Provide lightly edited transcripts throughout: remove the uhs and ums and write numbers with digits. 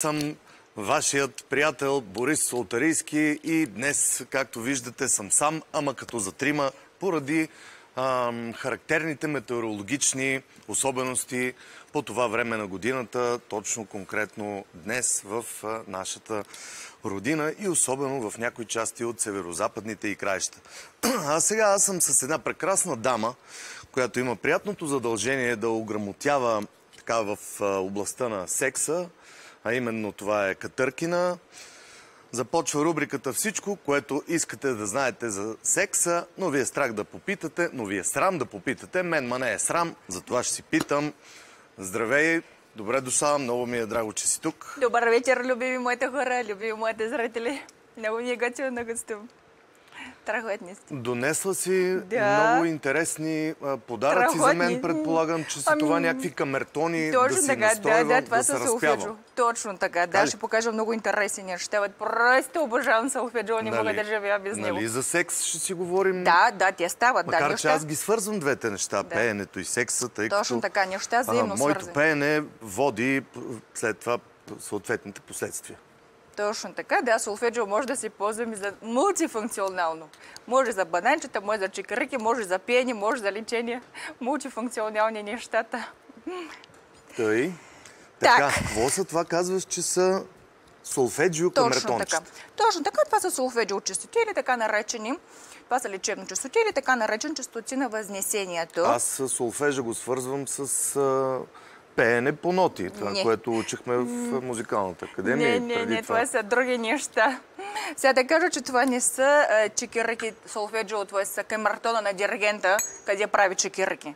Съм вашият приятел Борис Солтарийски и днес, както виждате, съм сам, ама като за трима, поради характерните метеорологични особености по това време на годината, точно конкретно днес в нашата родина и особено в някои части от северо-западните и краища. А сега аз съм с една прекрасна дама, която има приятното задължение да ограмотява така в областта на секса, а именно това е Катъркина. Започва рубриката "Всичко, което искате да знаете за секса", но ви е страх да попитате, но ви е срам да попитате. Мен не е срам, затова ще си питам. Здравей, добре дошла, много ми е драго, че си тук. Добър вечер, любими моите хора, любими моите зрители. Много ми е готино да гостувам. Страхотни сте. Донесла си много интересни подаръци за мен. Предполагам, че са това някакви камертони да си настройвам, да се разпявам. Точно така, да, ще покажа много интересни неща. Просто обожавам солфеджио, не мога да живея без него. Нали за секс ще си говорим? Да, те стават. Макар че аз ги свързвам двете неща, пеенето и секса, тъй като точно така, неща взаимно свързани. Моето пеене води след това съответните последствия. Точно така, да, солфеджио може да се ползваме за мултифункционално. Може за бананчета, може за чикарики, може за пеене, може за лечение. Мултифункционални нещата. Тъй. Така, какво са това? Казваш, че са солфеджио камертончета. Точно така, това са солфеджио честоти или така наречени. Това са лечебни честоти или така наречени честоти на възнесението. Аз солфежа го свързвам с пеене по ноти, това, което учихме в музикалната академия. Не, това са други неща. Сега да кажа, че това не са чекирики солфеджио, това са камертона на диригента, къде прави чекирики.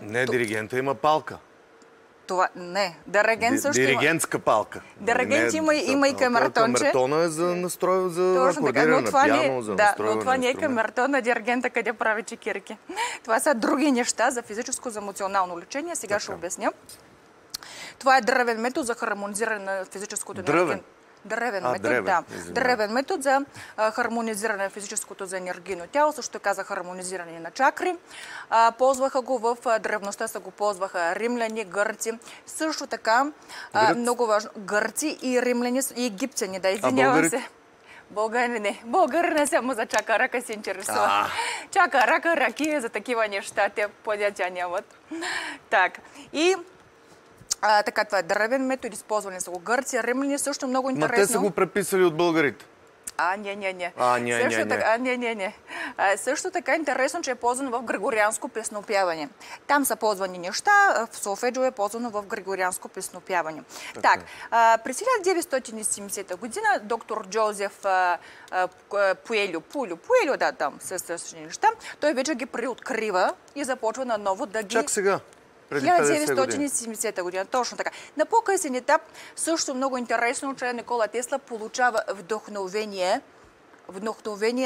Не, диригента има палка. Това не. Диригент също диригентска палка. Диригент има и камертонче. Камертона е за настрой, за акордиране на пиано, за настройване. Но това не е камертон на диригента, къде прави чекирики. Това са други неща за физическо, за емоционално лечение. Сега ще обясня. Това е древен метод за хармонизиране на физическото енергийно. Древен метод за хармонизиране на физическото за енергийно тяло, също така за хармонизиране на чакри. Ползваха го в древността, са го ползваха римляни, гърци. Също така, много важно, гърци и римляни и египтяни, да, извинявам се. Българи не. Българи не само за чака-рака се интересува. Чака-рака, ракия, за такива неща, те понятия нямат. Так, и така, това е древен метод, използвани са го гърци, римляни, също много интересно. Ма те са го преписали от българите. Не. Също така е интересно, че е ползвано в григорианско песнопяване. Там са ползвани неща, в солфеджио е ползвано в григорианско песнопяване. Так, през 1970 година доктор Джозеф Пуелю, да, там са същи неща, той вече ги преоткрива и започва наново да ги... Чак сега. 1970 година, точно така. На по-късен етап, също много интересно, че Никола Тесла получава вдъхновение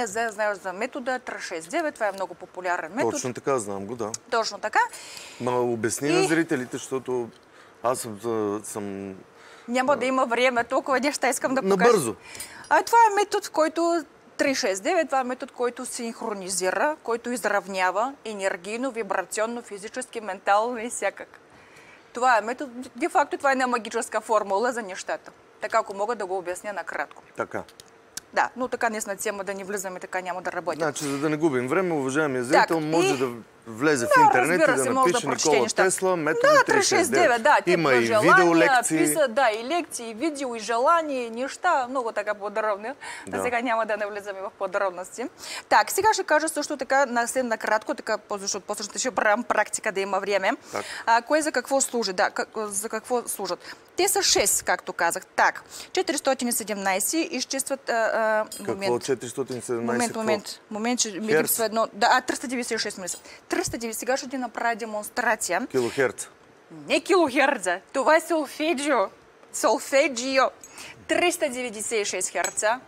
за метода 369. Това е много популярен метод. Точно така, знам го, да. Точно така. Ма обясни на зрителите, защото аз съм... Няма да има време, толкова неща искам да покажа. Набързо. Това е метод, който 369, това е метод, който синхронизира, който изравнява енергийно, вибрационно, физически, ментално и всякак. Това е метод, де-факто това е не магическа формула за нещата. Така, ако мога да го обясня накратко. Така. Да, но така днес на тема да не влизаме, така няма да работим. Значи, за да не губим време, уважаемия зрител, може да влезе в интернет и да напише Никола Тесла, метод 369. Да, има и видеолекции. Да, и лекции, и видео, и желания, и неща, много така подробни. А сега няма да навлизаме в подробности. Так, сега ще кажа също така, съвсем накратко, така, защото после ще правим практика да има време. Кое за какво служи? Да, за какво служат? Те са 6, както казах. Так, 417 изчистват Какво 417? Момент, че ми липсва едно... Да, 396 мисля. 390, сега ще ти направя демонстрация. Килохерца. Не килохерца, това е солфеджио. Солфеджио. 396 херца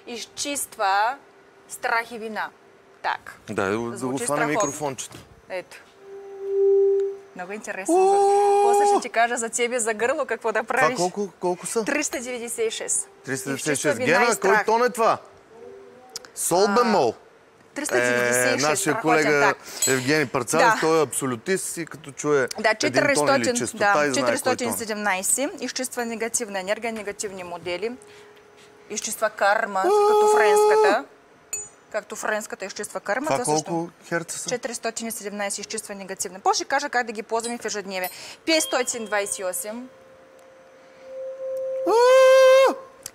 изчиства страх и вина. Так. Да го хвана микрофончето. Ето. Много интересно. После ще ти кажа за тебе, за гърло, какво да правиш. Това колко са? 396. 396. Гена, кой тон е това? Сол бемол. 396, нашия колега Евгений Парцалев, той е абсолютист и като чуе един тон или честота и знае кой тон. 417 изчиства негативна енергия, негативни модели. Изчиства карма, като френската. Както френската изчиства кармата. Това колко херца са? 417 изчиства негативна. После ще кажа как да ги ползваме в ежедневие. 528.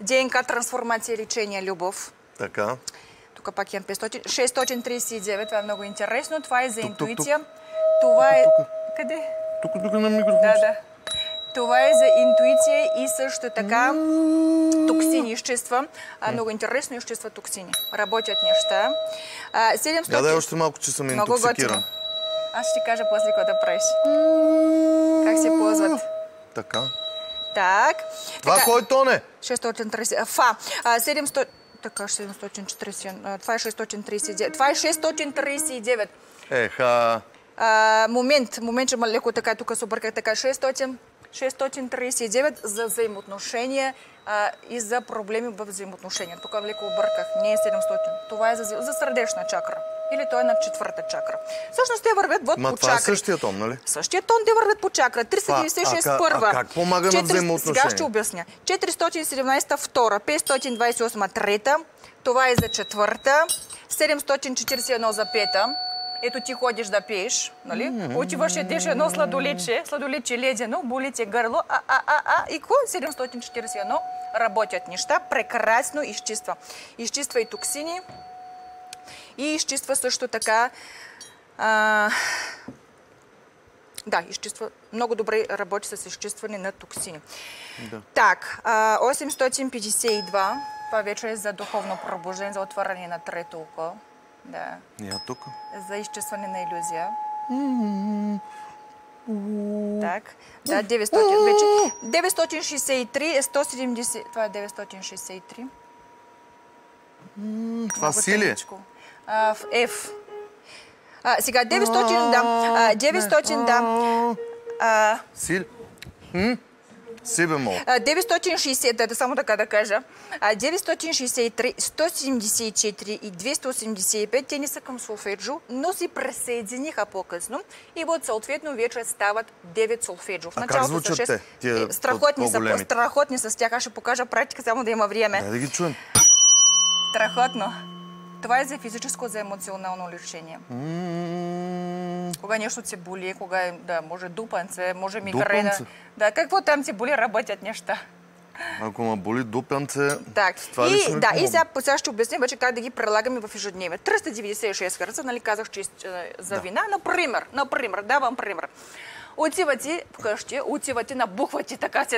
ДНК, трансформация, лечение, любов. Така. Тук пак имам 500. 639, това е много интересно. Това е за интуиция. Това е... Къде? Тук на микрофон. Да. Това е за интуиция и също така токсини изчиства. Много интересно изчиства токсини. Работят неща. 700... Я дай още малко, че съм интоксикиран. Аз ще ти кажа после какво да правиш. Как се ползват. Така. Так. Това кой тон е? 630. Фа. 700... Така, 740. Това е 639. Това е 639. Еха. Момент, че ма леко така, тук се обърках така. 639 за взаимоотношения и за проблеми в взаимоотношения. Тук леко обърках. Не е 700. Това е за сърдечна чакра. Или той е на четвърта чакра. Всъщност те вървят по чакри. Това е същия тон, нали? Същия тон те вървят по чакра. 396 първа. А как помага на взаимоотношения? Сега ще обясня. 417 втора, 528 трета. Това е за четвърта. 741 за пета. Ето ти ходиш да пиеш, нали? Отиваш, ядеш едно сладолече ледено, боли ти гърло, и ко? 741 работят неща, прекрасно изчиства. Изчиства и токсини, и изчиства също така... Да, изчиства, много добре работи с изчистване на токсини. Да. Так, 852, това вече е за духовно пробуждане, за отваряне на трето око. Да. Я тук. За изчистване на илюзия. Так. Да, 900. Вече 963 е 170. Това е 963. Това си ли? В F. Сега 900, да. 900, да. Си ли? Си бе мол. 960, да само така да кажа. 963, 174 и 285, те не са към солфеджо, но си присъединиха по-късно и вот съответно вече стават 9 солфеджо. А как звучат те? Страхотни са с тях. Аз ще покажа практика, само да има време. Да ги чуем. Страхотно. Това е за физическо, за емоционално лечение. Кога нещо ти боли, кога може дупанце, може мигрена. Да, какво там ти боли, работят неща. Ако ме боли дупанце, това ли ще ми помогне? И сега ще обясня вече как да ги прилагаме в ежедневие. 396 хърца, нали казах, че за вина. Например, давам пример. Отивате вкъщи, набухвате така си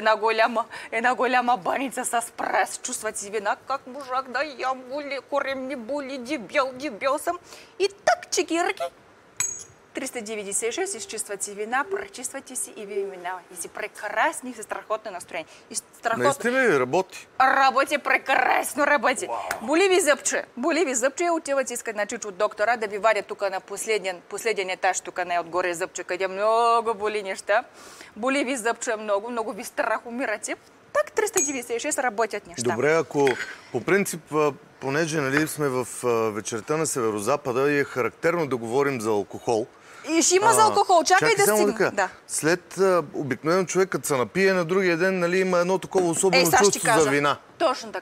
една голяма баница с прес, чувствате вина, как можах да ям, боли, корем ми боли, дебел съм. И так, чекирки, 396, изчиствате вина, пречиствате си и ви минава. И си прекрасни, си страхотно настроение. Наистина ли работи? Работи, прекрасно работи. Боли ви зъбче, отивате, искат на чуч от доктора да ви вадят тук на последен етаж, тук не отгоре зъбче, къде много боли неща. Боли ви зъбче много ви страх, умирате. Так 396 работят неща. Добре, ако по принцип, понеже нали, сме в вечерта на Северозапада и е характерно да говорим за алкохол. И ще има за алкохол, чакай да стигне. Да. След обикновено човек, като се напие на другия ден, нали, има едно такова особено чувство за вина. Точно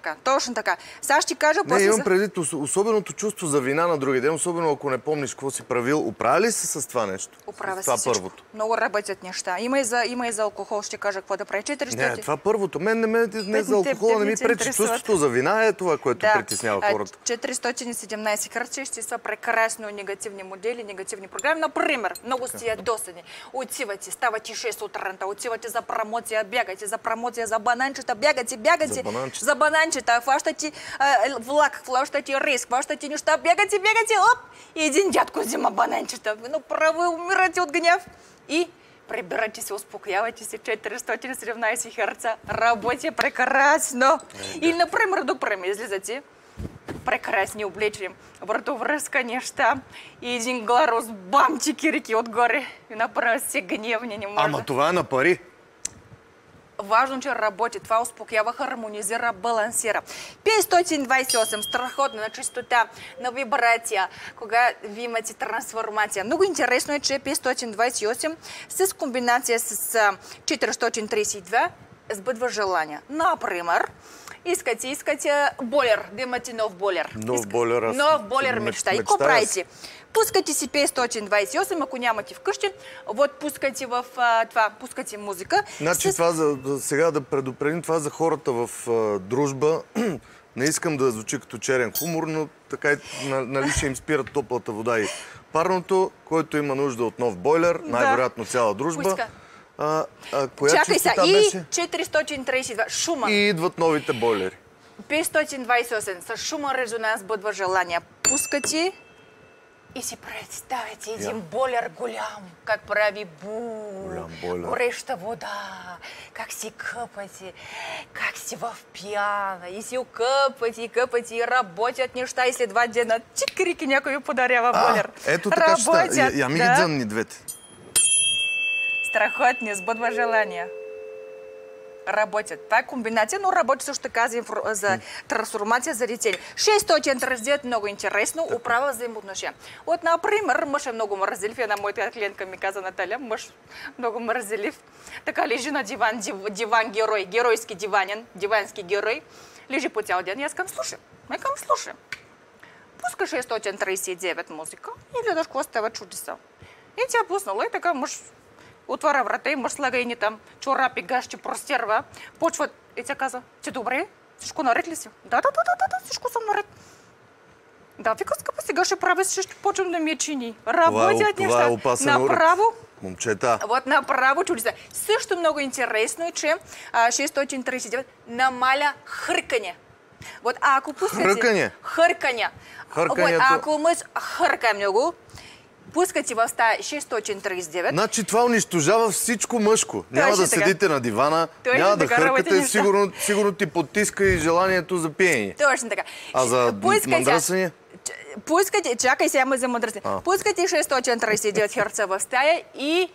така. Сега ще ти кажа... Не, имам предвид особеното чувство за вина на другия ден, особено ако не помниш какво си правил. Оправя ли се с това нещо? Оправя се всичко. Първото. Много работят неща. Има и за алкохол, ще кажа какво да прави. 400... Не, това първото. Не за алкохол, не ми пречи. Чувството за вина е това, което притеснява хората. 417 хърца изчиства прекрасно негативни модели, негативни програми. Например, много сте ядосани. Отивате, ставате 6 утранта, отивате за промоция, бягате за промоция, за бананчета, бягате. За бананчета, хващате влак, хващате рейс, хващате неща, бягате, оп! И един дядко взима бананчета. Направо умирате от гняв. И прибирате се, успокоявате се, 417 херца. Работи прекрасно. Или, например, излизате, прекрасни облечи, вратовръзка неща и един гларус, бам, чекирики отгоре. И направо се гневни, не може. Ама това е на пари. важно, че работи. Това успокоява, хармонизира, балансира. 528, страхотна на чистота, на вибрация, кога ви имате трансформация. Много интересно е, че 528 с комбинация с 432 сбъдва желания. Например, искате бойлер, да имате нов бойлер. Нов бойлер мечта. И какво правите? Пускате си 528, ако нямате вкъщи, вот пускате в това, пускате музика. Значи това, сега да предупредим това за хората в дружба. Не искам да звучи като черен хумор, но така нали ще им спират топлата вода и парното, който има нужда от нов бойлер, най-вероятно цяла дружба. Чакай сега, и 432, Шуман. И идват новите бойлери. 528, с Шуман резонанс бъдва желания. Пускате и си представете един бойлер голям, как прави гореща вода, как си къпате, как си в пияна, и си къпате, и работят неща, и след 2 дена чик-крики някой ви подарява бойлер. Ето така ще става. Я ми ги дзънни двете. Страхотни, сбъдва желания. Работят. Това е комбинация, но работи също така за трансформация, за лечение. 639, много интересно, управа взаимоотношения. Вот, например, мъж е много мързелив. Една моята клиентка ми каза, Наталя, мъж много мързелив. Така лежи на диван герой, геройски диванен, дивански герой. Лежи по цял ден и аз към слушам. Пуска 639 музика и гледаш какво става чудеса. И тя пуснала и така мъж отваря врата и мъж слага едни там чорапи, гащи, простерва. Почва и тя каза, ти добре? Всичко наред ли си? Да, всичко съм наред. Да, вика, скъпа, сега ще правя, ще почвам да ми чини. Работят неща. Това е опасен направо. Момчета. Вот направо чудеса. Също много интересно е, че 639 намаля хъркане. Вот, ако пускате... Хъркане. Ако мъж хърка много, пускате в стая 639. Значи това унищожава всичко мъжко. Няма да седите на дивана, няма да хъркате, сигурно ти потиска и желанието за пиене. Точно така. А за мъдръсване? Пускате, чакай сега за мъдръсване. Пускате 639 херца в стая и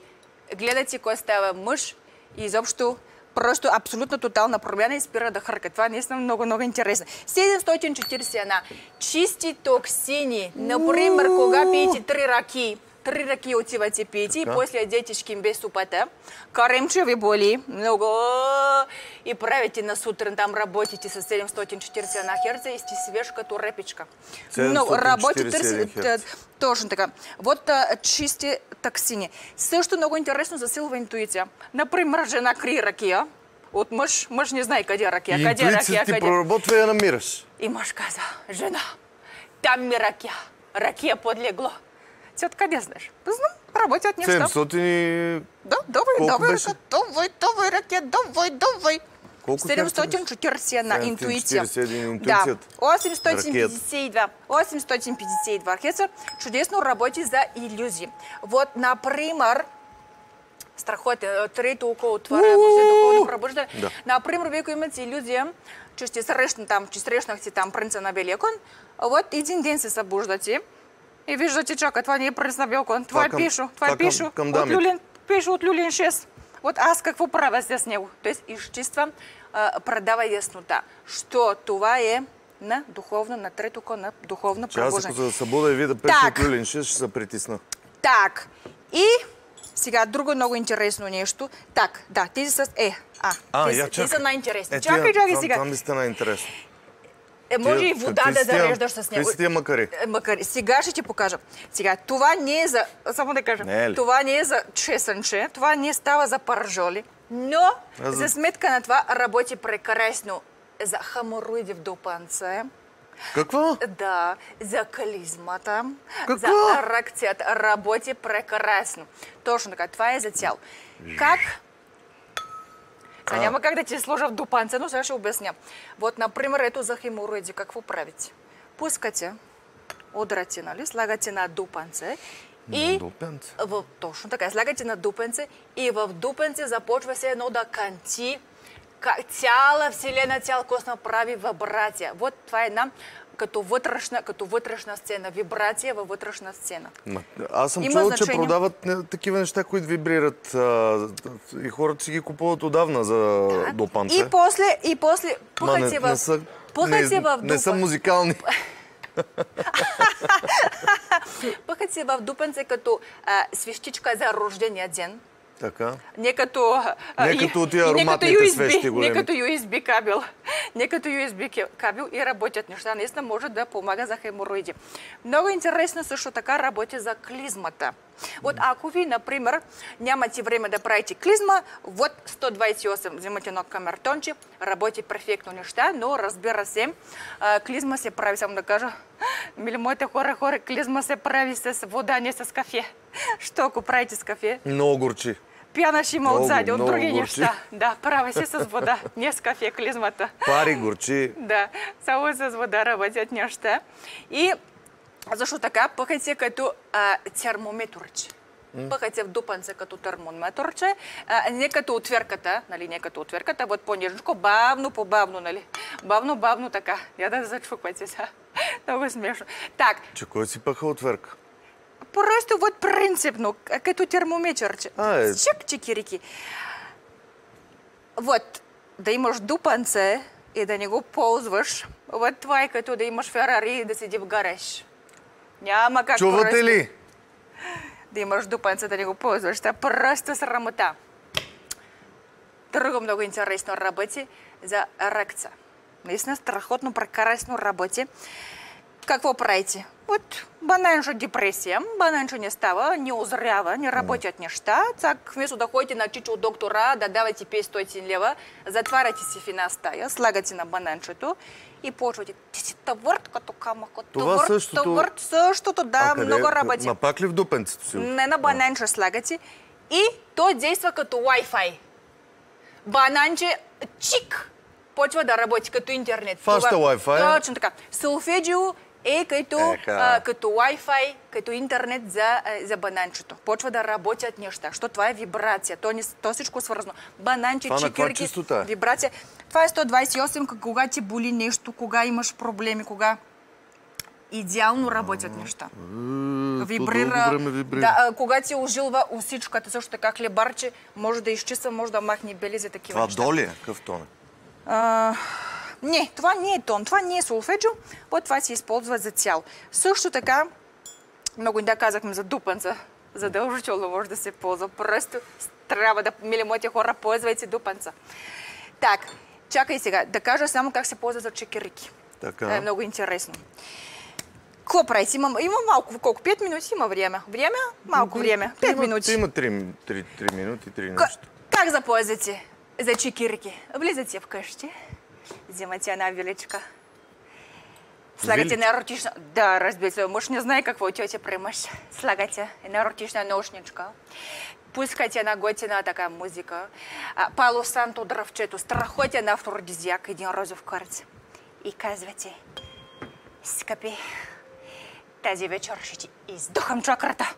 гледате кой става мъж и изобщо просто абсолютно тотална промяна и спира да хърка. Това наистина много интересно. 741. Чисти токсини. Например, кога пиете 3 ръки отивате пиете и после ядете шкембе супата. Каремче ви боли много и правите на сутрин. Там работите с 741 херца и сте свеж като репичка. Много работите. Точно така. Вот чисти токсини. Също много интересно засилва интуиция. Например, жена крие ракия от мъж. Мъж не знае къде е ракия. И интуицията ти проработва и я намираш. И мъж каза, жена, там ми ракия. Ракия под легло. Ти откъде знаеш? Знам, работят неща. 700 и... Да, давай ракия, давай. 741 интуиция. 741 интуицията. 852 хеца. Чудесно работи за иллюзии. Вот, например, страхотен, трето око отваря, духовно пробуждане. Например, вие ако имате иллюзия, че ще срещнахте там принца на белия кон, вот един ден се събуждате и виждате, чака, това не е принц на бел кон, това е Пишо, Пишо от Люлин 6. Вот аз какво правя с него? Тоест изчиствам, предава яснота, що това е на духовно, на трето око, на духовно пробуждане. Аз ако се събуда и видя Пишо от Люлин 6, ще се притисна. Так, и сега друго много интересно нещо. Так, да, тези с тези са най-интересни. Чакай сега. Това ми сте най-интересно. Може и вода да зареждаш с него. Какви макари? Сега ще ти покажа. Сега, това не е за... Само да кажа. Това не е за чесънче, това не става за паржоли, но за сметка на това работи прекрасно за хамороиди в допанце. Какво? Да, за кализмата, за ерекцията. Работи прекрасно. Точно така, това е за цяло. Как? Няма как да ти сложа в допанце, но сега ще обясня. Вот, например, ето за хемороиди. Какво правите? Пускате, удрате, нали? Слагате на дупанце и... Точно така, слагате на дупенце и в дупенце започва се едно да канти. Цяла вселена, цял космос прави вибрация. Вот това е една като вътрешна сцена, вибрация във вътрешна сцена. Аз съм чувал, че продават такива неща, които вибрират и хората си ги купуват отдавна за допанце. И после пъхат си в дупа. Не са музикални. Пъхат си в дупенце като свещичка за рождения ден. Така. Не като тия ароматните свещи големи. Не като USB кабел. Не като USB кабел и работят неща. Наистина може да помага за хемороиди. Много интересно също така работи за клизмата. Вот ако ви, например, нямате време да правите клизма, вот 128, вземате едно камертонче, работи перфектно неща, но разбира се, клизма се прави, само да кажа, мили моите хора, клизма се прави с вода, не с кафе. Що ако правите с кафе? Много горчи. Пяна ще има отзади, от други неща. Да, прави се с вода, не с кафе клизмата. Пари, горчи. Да, само с вода работят неща. И защо така? Пъхайте като термометърче. Пъхайте в дупанце като термометърче, не като отверката, нали, не като отверката, вот по-нежничко, бавно, по-бавно, нали. Бавно, така. Я да зачуквате сега. Много смешно. Так. Че кой си пъха отверка? Просто вот принципно, като термометърче. Чик-чики-рики. Вот, да имаш дупанце и да не го ползваш, вот това е като да имаш Ферари и да седи в гараж. Няма как. Чувате ли? Да имаш дупанце, да не го ползваш. Това просто срамота. Друго много интересно работи за ръкца. Наистина страхотно, прекрасно работи. Какво правите? Вот бананчо депресия, бананчо не става, не озрява, не работят неща. Так, вместо да ходите на чичо доктора, да давате 500 лева, затваряте си в една стая, слагате на бананчето и почвате. Ти си тавърт като камък, тавърт същото, да, много работи. Ма пак ли в дупенцето си? Не на бананче слагате и то действа като Wi-Fi. Бананче чик почва да работи като интернет. Фаща Wi-Fi. Точно така. Солфеджио е като Wi-Fi, като интернет за бананчето. Почва да работят неща, защото това е вибрация. То всичко е свързано. Бананче, чикирки, вибрация. Това е 128, кога ти боли нещо, кога имаш проблеми, кога идеално работят неща. Вибрира. Да, кога ти ожилва усичката, също така хлебарче, може да изчиства, може да махне белези, такива неща. Това доли е? Какъв тон е? Не, това не е тон, това не е солфеджио, това се използва за цял. Също така, много да казахме за дупанца, задължително може да се ползва. Просто трябва да, мили моите хора, ползвайте дупанца. Так, чакай сега, да кажа само как се ползва за чекирики. Така. Е много интересно. Какво правите? Има малко, колко? 5 минути има време. Време? Малко време. 5 минути. Има 3 минути, 3 нещо. Как запозвате за чекирики? Влизате вкъщи, взимате една виличка, слагате една еротична... Да, разбира се, мъж не знае какво тетя при мъж. Слагате една еротична нощничка, пускате една готина така музика, Пало Санто дръвчето, страхотен афродизиак, един розов кърц. И казвате, скъпи, тази вечер ще ти издухам чакрата.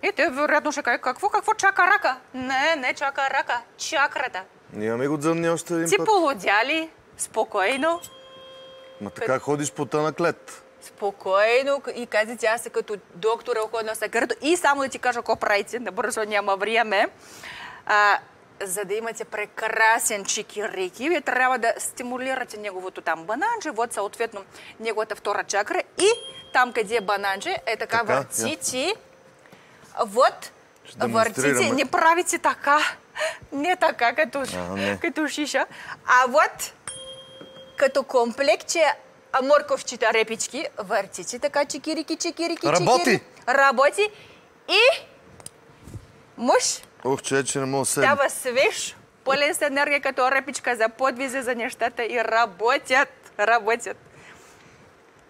И те вероятно ще кажат, какво чака рака? Не чака рака, чакрата. Нямаме го дзъмни още един път. Ти полудяли, спокойно. Ма така ходиш по тъна клет. Спокойно и казвате, аз като доктора уходна секрето. И само да ти кажа какво правите, набързо няма време. За да имате прекрасен чикирики, вие трябва да стимулирате неговото там бананче, вот съответно неговата втора чакра и там, къде е бананче, е така въртите. Вот, въртите, не правите така, не така като шиша, а вот като комплектче морковчета, репички, въртите така чикирики. Работи и мъж че не мога седна. Става свеж, пълен с енергия като репичка за подвизи за нещата и работят.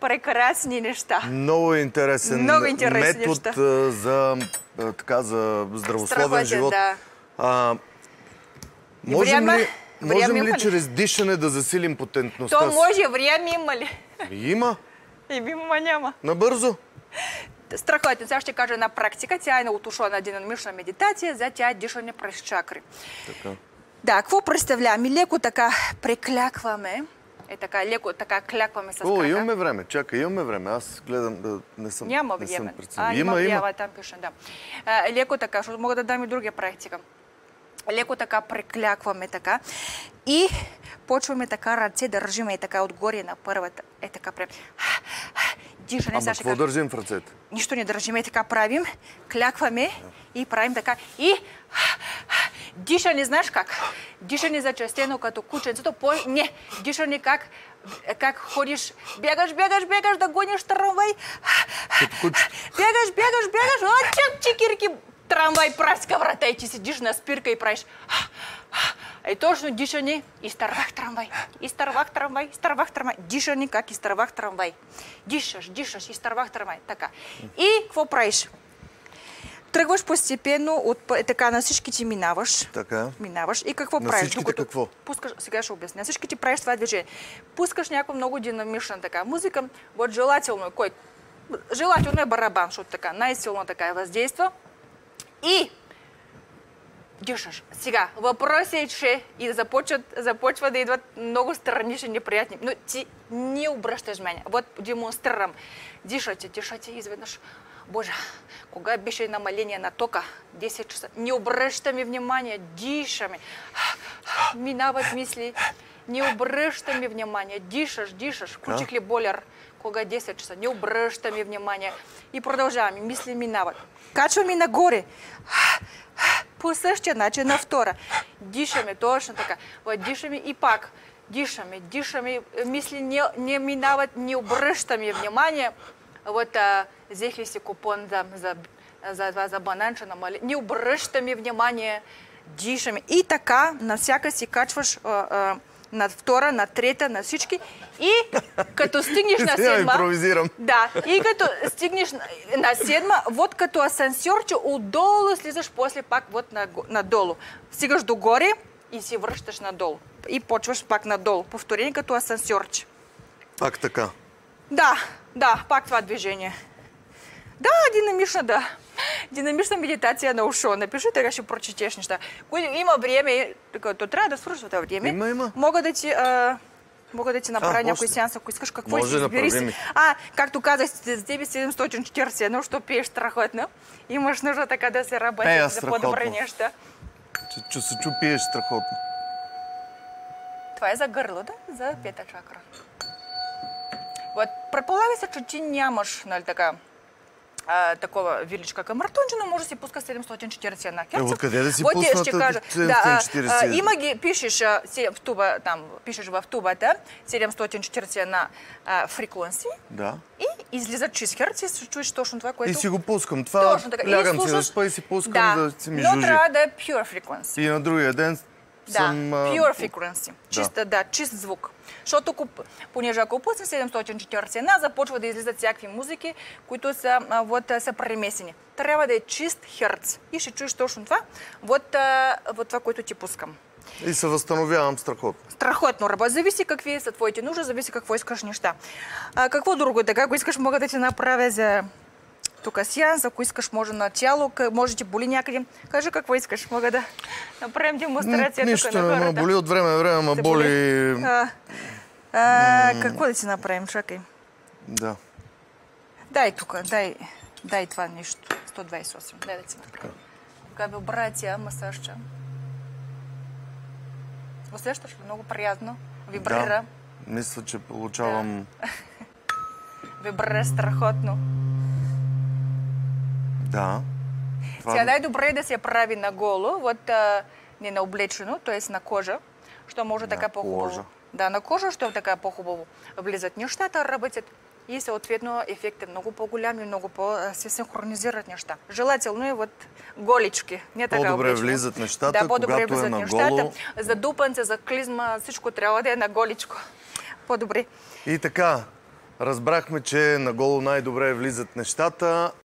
Прекрасни неща. Много интересен метод за здравословен живот. Да. Можем ли чрез дишане да засилим потентността си? То може, време има ли? Има. Има, няма. Набързо. Страхотно. Сега ще кажа на практика. Тя е отошла на динамична медитация, за тя е дишане през чакри. Така. Да, какво представляваме? Леко така преклякваме. Е така, леко, така клякваме с крака. О, имаме време. Чакай, имаме време. Аз гледам да не съм. Няма не време. съм преценил. Има. Там пише, да. Леко така, защото мога да дам и другия практика. Леко така преклякваме така и почваме така ръце да държиме и така отгоре на първата. Е така правим. Дишане. Ама какво държим в ръцете? Нищо не държиме и така правим. Клякваме и правим така. И дишане, знаеш как? Дишане зачастено като кученцето. Не, дишане как ходиш, бягаш да гониш трамвай. Бягаш, чикирки, трамвай праска врата и ти седиш на спирка и правиш. Е точно дишане, изтървах трамвай. Дишане как изтървах трамвай. Дишаш, изтървах трамвай. Така. И какво правиш? Тръгваш постепенно, така на всички ти минаваш. Така. Минаваш и какво на правиш? Всичките какво? Пускаш, сега ще обясня. Всички ти правиш това движение. Пускаш някаква много динамична така музика. Вот желателно е желателно е барабан, защото така най-силно така е въздейства. И дишаш. Сега, въпросът е, че и започва да идват много странични, неприятни. Но ти не обръщаш внимание. Вот демонстрирам. Дишате изведнъж. Боже, кога беше намаление на тока? 10 часа. Не обръщаме внимание, дишаме. Минават мисли. Не обръщаме внимание. Дишаш. Включих ли болер? Кога 10 часа. Не обръщаме внимание. И продължаваме. Мисли минават. Качваме нагоре. По същия начин на втора. Дишаме, точно така. Дишаме и пак. Дишаме. Мисли не минават, не обръщаме внимание. Вот взехли си купон за бананче намали. Не обръщаме внимание. Дишаме. И така навсяка си качваш на втора, на трета, на всички. И като стигнеш на седма... Да, и като стигнеш на седма, вот като асансьорче, отдолу слизаш, после пак вот надолу. Стигаш догоре и си връщаш надолу. И почваш пак надолу. Повторение като асансьорче. Пак така? Да, пак това движение. Да, динамична медитация на ушо. Напиши, така ще прочетеш неща. Има време, като трябва да свършва това време. Има. Мога да ти направя някой сеанс, ако искаш. Какво може си избери си. Както казах, за тебе 741, защото пиеш страхотно. Имаш нужда така да се работи за по-добре неща. Че се пиеш страхотно. Това е за гърло, да? За пета чакра. Предполага се, че ти нямаш, нали така, такова виличка към мартонче, но може да си пуска 741 Hz. Откъде да си пусната 741? Има ги, пишеш в туба, там, пишеш в тубата 741 фреквенси. Да. И излизат 6 Hz и се чуеш точно това, което... И си го пускам. Това лягам си да спа и си пускам да си ми жужи. Но трябва да е pure frequency. И на другия ден съм... pure frequency. Чист звук. Защото, понеже ако пусне 741, започва да излизат всякакви музики, които са премесени. Трябва да е чист херц. И ще чуеш точно това, вот това, което ти пускам. И се възстановявам страхотно. Страхотно работа. Зависи какви са твоите нужди, зависи какво искаш неща. Какво друго така? Ако искаш, мога да ти направя за тук сеанс, ако искаш, може на тяло, може ти боли някъде. Кажи какво искаш, мога да направим демонстрация тук на хората. Нищо не боли от време на време, ма боли... Какво да си направим? Чакай. Да. Дай тук, дай това нещо. 128. Дай да си направим. Така вибрация, масажча. Усещаш ли? Много приятно. Вибрира. Да. Мисля, че получавам... Вибрира страхотно. Да. Сега най-добре да се прави наголо, не на облечено, т.е. на кожа, що може така по-хубаво. Да, на кожа, що така по-хубаво влизат нещата, работят и съответно ефект е много по-голям и много по-се синхронизират неща. Желателно е голички, не така облечено. По-добре влизат нещата, когато е наголо. За дупанце, за клизма, всичко трябва да е на голичко. По-добре. И така, разбрахме, че наголо най-добре влизат нещата.